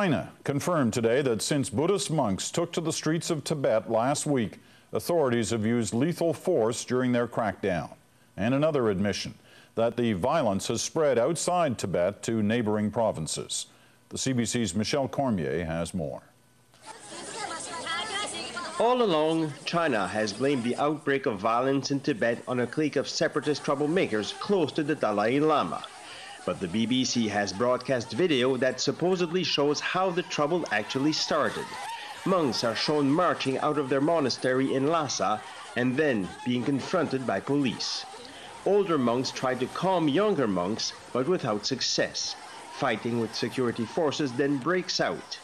China confirmed today that since Buddhist monks took to the streets of Tibet last week, authorities have used lethal force during their crackdown. And another admission that the violence has spread outside Tibet to neighboring provinces. The CBC's Michelle Cormier has more. All along, China has blamed the outbreak of violence in Tibet on a clique of separatist troublemakers close to the Dalai Lama. But the BBC has broadcast video that supposedly shows how the trouble actually started. Monks are shown marching out of their monastery in Lhasa and then being confronted by police. Older monks tried to calm younger monks, but without success. Fighting with security forces then breaks out.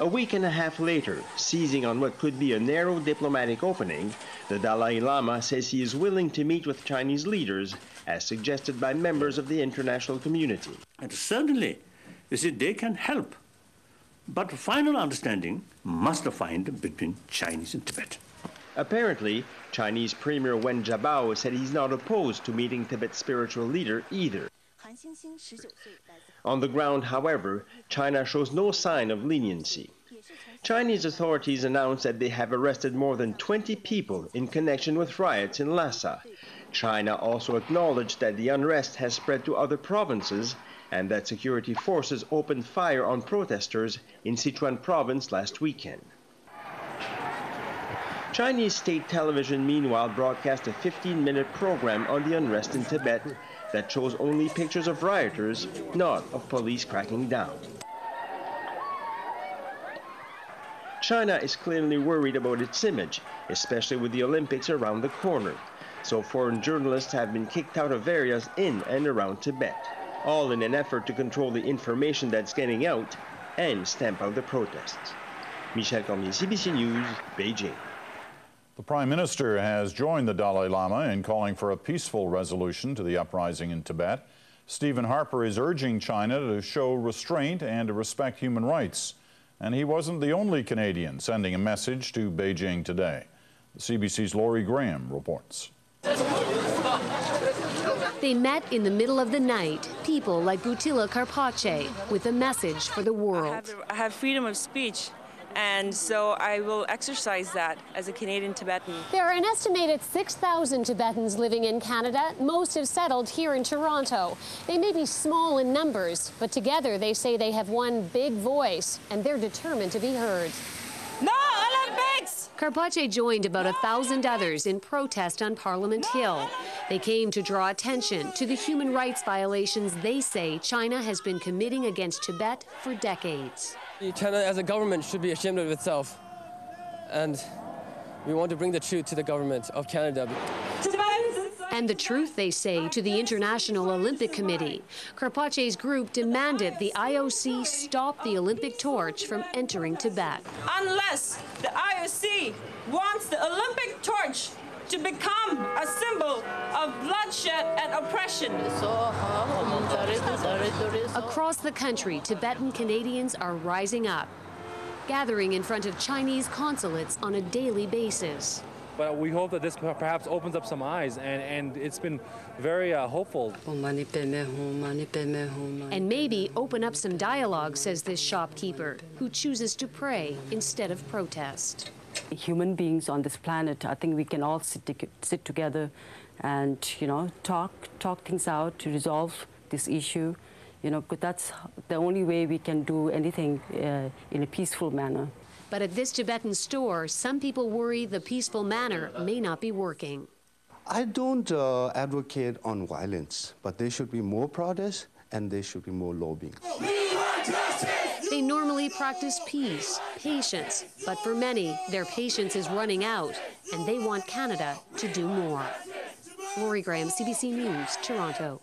A week and a half later, seizing on what could be a narrow diplomatic opening, the Dalai Lama says he is willing to meet with Chinese leaders, as suggested by members of the international community. And certainly, you see, they can help. But final understanding must find between Chinese and Tibet. Apparently, Chinese Premier Wen Jiabao said he's not opposed to meeting Tibet's spiritual leader either. On the ground, however, China shows no sign of leniency. Chinese authorities announced that they have arrested more than 20 people in connection with riots in Lhasa. China also acknowledged that the unrest has spread to other provinces and that security forces opened fire on protesters in Sichuan province last weekend. Chinese state television, meanwhile, broadcast a 15-minute program on the unrest in Tibet that shows only pictures of rioters, not of police cracking down. China is clearly worried about its image, especially with the Olympics around the corner. So foreign journalists have been kicked out of areas in and around Tibet, all in an effort to control the information that's getting out and stamp out the protests. Michelle Cormier, CBC News, Beijing. The Prime Minister has joined the Dalai Lama in calling for a peaceful resolution to the uprising in Tibet. Stephen Harper is urging China to show restraint and to respect human rights. And he wasn't the only Canadian sending a message to Beijing today. The CBC's Laurie Graham reports. They met in the middle of the night, people like Butila Karpache, with a message for the world. I have freedom of speech, and so I will exercise that as a Canadian Tibetan. There are an estimated 6,000 Tibetans living in Canada. Most have settled here in Toronto. They may be small in numbers, but together they say they have one big voice, and they're determined to be heard. No Olympics! Karpache joined about 1,000 others in protest on Parliament Hill. They came to draw attention to the human rights violations they say China has been committing against Tibet for decades. China as a government should be ashamed of itself, and we want to bring the truth to the government of Canada. And the truth, they say, to the International Olympic Committee. Karpache's group demanded the IOC stop the Olympic torch from entering Tibet. Unless the IOC wants the Olympic torch to become a symbol of bloodshed and oppression. Across the country, Tibetan Canadians are rising up, gathering in front of Chinese consulates on a daily basis. But we hope that this perhaps opens up some eyes, and it's been very hopeful. And maybe open up some dialogue, says this shopkeeper, who chooses to pray instead of protest. Human beings on this planet, I think we can all sit together and, talk things out to resolve this issue, because that's the only way we can do anything in a peaceful manner. But at this Tibetan store, some people worry the peaceful manner may not be working. I don't advocate on violence, but there should be more protest and there should be more lobbying. They normally practice peace, patience, but for many, their patience is running out, and they want Canada to do more. Laurie Graham, CBC News, Toronto.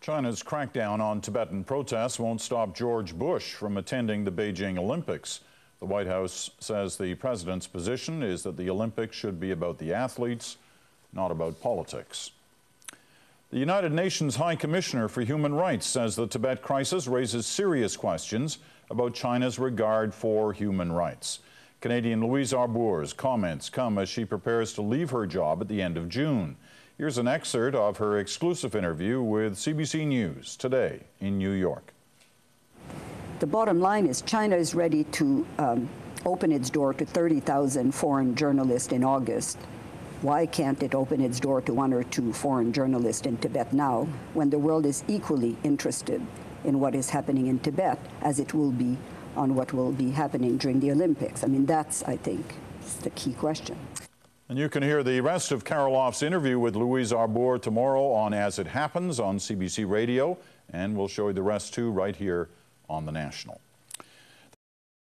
China's crackdown on Tibetan protests won't stop George Bush from attending the Beijing Olympics. The White House says the president's position is that the Olympics should be about the athletes, not about politics. The United Nations High Commissioner for Human Rights says the Tibet crisis raises serious questions about China's regard for human rights. Canadian Louise Arbour's comments come as she prepares to leave her job at the end of June. Here's an excerpt of her exclusive interview with CBC News today in New York. The bottom line is China is ready to open its door to 30,000 foreign journalists in August. Why can't it open its door to 1 or 2 foreign journalists in Tibet now, when the world is equally interested in what is happening in Tibet as it will be on what will be happening during the Olympics? I mean, that's, I think, the key question. And you can hear the rest of Karoloff's interview with Louise Arbour tomorrow on As It Happens on CBC Radio, and we'll show you the rest too right here on The National.